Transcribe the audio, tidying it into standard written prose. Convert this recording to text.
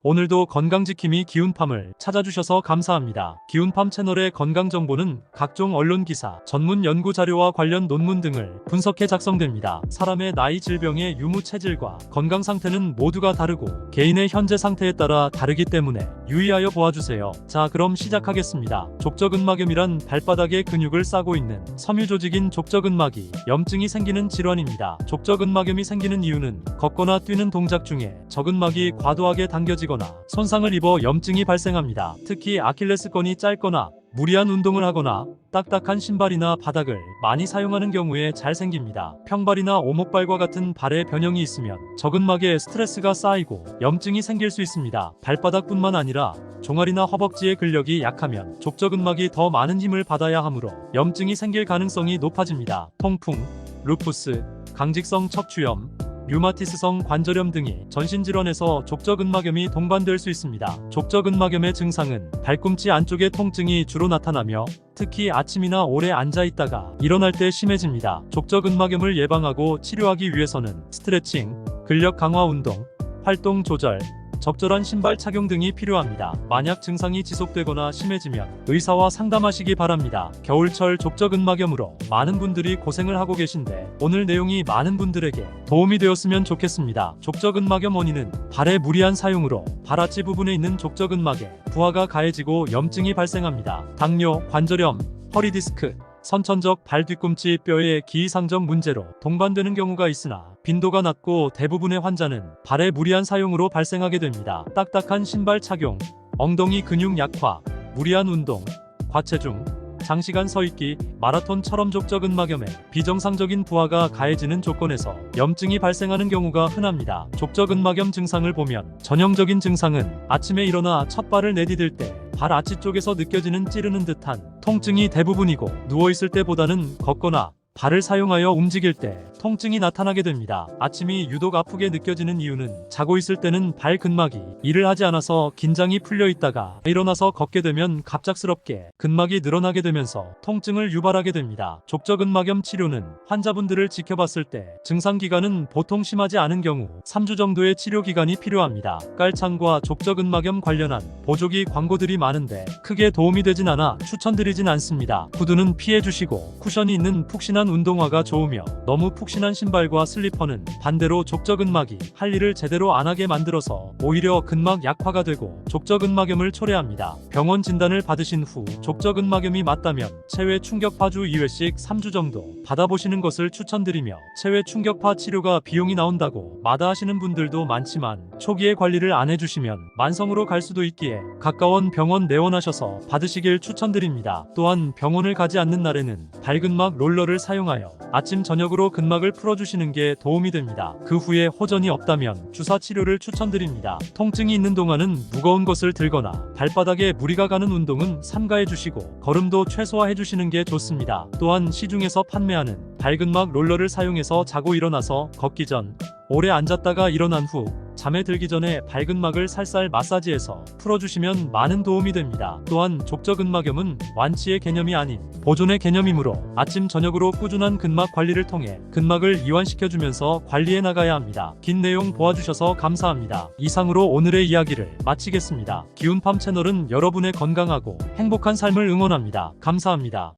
오늘도 건강지킴이 기운팜을 찾아주셔서 감사합니다. 기운팜 채널의 건강정보는 각종 언론기사, 전문 연구자료와 관련 논문 등을 분석해 작성됩니다. 사람의 나이, 질병의 유무 체질과 건강 상태는 모두가 다르고 개인의 현재 상태에 따라 다르기 때문에 유의하여 보아주세요. 자, 그럼 시작하겠습니다. 족저근막염이란 발바닥에 근육을 싸고 있는 섬유조직인 족저근막이 염증이 생기는 질환입니다. 족저근막염이 생기는 이유는 걷거나 뛰는 동작 중에 저근막이 과도하게 당겨지거나 손상을 입어 염증이 발생합니다. 특히 아킬레스건이 짧거나 무리한 운동을 하거나 딱딱한 신발이나 바닥을 많이 사용하는 경우에 잘 생깁니다. 평발이나 오목발과 같은 발에 변형이 있으면 저근막에 스트레스가 쌓이고 염증이 생길 수 있습니다. 발바닥뿐만 아니라 종아리나 허벅지의 근력이 약하면 족저근막이 더 많은 힘을 받아야 하므로 염증이 생길 가능성이 높아집니다. 통풍, 루푸스, 강직성 척추염, 류마티스성 관절염 등이 전신질환에서 족저근막염이 동반될 수 있습니다. 족저근막염의 증상은 발꿈치 안쪽의 통증이 주로 나타나며 특히 아침이나 오래 앉아있다가 일어날 때 심해집니다. 족저근막염을 예방하고 치료하기 위해서는 스트레칭, 근력 강화 운동, 활동 조절, 적절한 신발 착용 등이 필요합니다. 만약 증상이 지속되거나 심해지면 의사와 상담하시기 바랍니다. 겨울철 족저근막염으로 많은 분들이 고생을 하고 계신데 오늘 내용이 많은 분들에게 도움이 되었으면 좋겠습니다. 족저근막염 원인은 발의 무리한 사용으로 발아치 부분에 있는 족저근막에 부하가 가해지고 염증이 발생합니다. 당뇨, 관절염, 허리디스크, 선천적 발 뒤꿈치 뼈의 기이상정 문제로 동반되는 경우가 있으나 빈도가 낮고 대부분의 환자는 발의 무리한 사용으로 발생하게 됩니다. 딱딱한 신발 착용, 엉덩이 근육 약화, 무리한 운동, 과체중, 장시간 서있기, 마라톤처럼 족저근막염에 비정상적인 부하가 가해지는 조건에서 염증이 발생하는 경우가 흔합니다. 족저근막염 증상을 보면 전형적인 증상은 아침에 일어나 첫 발을 내디딜 때 발 아치 쪽에서 느껴지는 찌르는 듯한 통증이 대부분이고 누워있을 때보다는 걷거나 발을 사용하여 움직일 때 통증이 나타나게 됩니다. 아침이 유독 아프게 느껴지는 이유는 자고 있을 때는 발 근막이 일을 하지 않아서 긴장이 풀려 있다가 일어나서 걷게 되면 갑작스럽게 근막이 늘어나게 되면서 통증을 유발하게 됩니다. 족저근막염 치료는 환자분들을 지켜봤을 때 증상 기간은 보통 심하지 않은 경우 3주 정도의 치료 기간이 필요합니다. 깔창과 족저근막염 관련한 보조기 광고들이 많은데 크게 도움이 되진 않아 추천드리진 않습니다. 구두는 피해 주시고 쿠션이 있는 푹신한 운동화가 좋으며 너무 푹신한 신발과 슬리퍼는 반대로 족저근막이 할 일을 제대로 안 하게 만들어서 오히려 근막 약화가 되고 족저근막염을 초래합니다. 병원 진단을 받으신 후 족저근막염이 맞다면 체외 충격파 주 2회씩 3주 정도 받아보시는 것을 추천드리며 체외 충격파 치료가 비용이 나온다고 마다하시는 분들도 많지만 초기에 관리를 안 해주시면 만성으로 갈 수도 있기에 가까운 병원 내원하셔서 받으시길 추천드립니다. 또한 병원을 가지 않는 날에는 발근막 롤러를 사용하여 아침 저녁으로 근막을 풀어주시는 게 도움이 됩니다. 그 후에 호전이 없다면 주사 치료를 추천드립니다. 통증이 있는 동안은 무거운 것을 들거나 발바닥에 무리가 가는 운동은 삼가해 주시고 걸음도 최소화해 주시는 게 좋습니다. 또한 시중에서 판매하는 발근막 롤러를 사용해서 자고 일어나서 걷기 전 오래 앉았다가 일어난 후 잠에 들기 전에 발근막을 살살 마사지해서 풀어주시면 많은 도움이 됩니다. 또한 족저근막염은 완치의 개념이 아닌 보존의 개념이므로 아침 저녁으로 꾸준한 근막 관리를 통해 근막을 이완시켜주면서 관리해 나가야 합니다. 긴 내용 보아주셔서 감사합니다. 이상으로 오늘의 이야기를 마치겠습니다. 기운팜 채널은 여러분의 건강하고 행복한 삶을 응원합니다. 감사합니다.